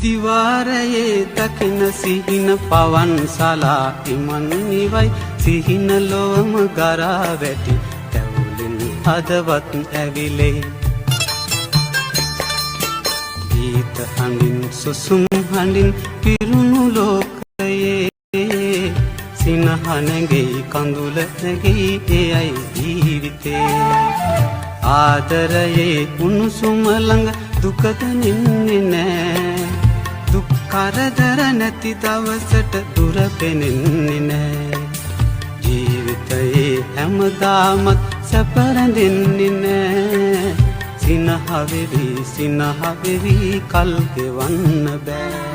දිවාරයේ දකින සිහින පවන් සලා ඉමන් නිවයි සිහින ලොවම ගරා වැටි තැවුලින් හදවත් ඇවිලේ ගීත හඬින් සුසුම් හඬින් පිරුණු ලෝකයේ සිනහ නැගෙයි කඳුල නැගෙයි එයයි ජීවිතේ ආදරයේ උණුසුම ළඟ දුකද නින්නේ නෑ දුක් කරදර නැති දවසට දුර පෙනෙන්නේ නෑ ජීවිතයේ හැමදාමත් සැප රැඳෙන්නේ නෑ සිනහ වෙවි කල් ගෙවන්න බෑ